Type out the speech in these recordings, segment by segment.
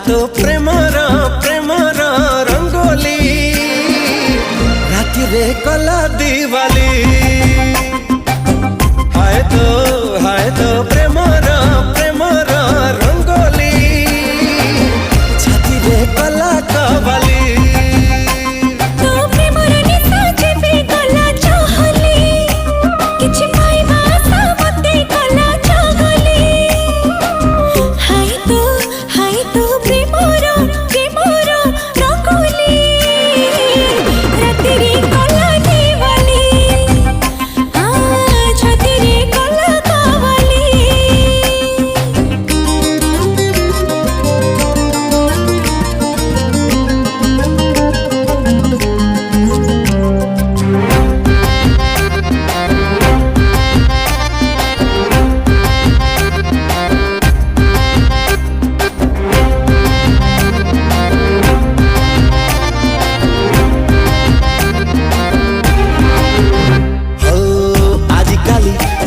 तो Premiere Premiere rangoli राति रे कला दिवाली हाय तो प्रेमर प्रेमर रंगोली छाती रे कला कवाली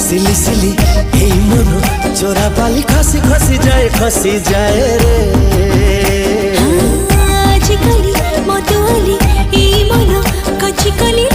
सिली सिली हे मन चोरा बाली खसी जाए रे आजिकली मतवाली ए मन कची कली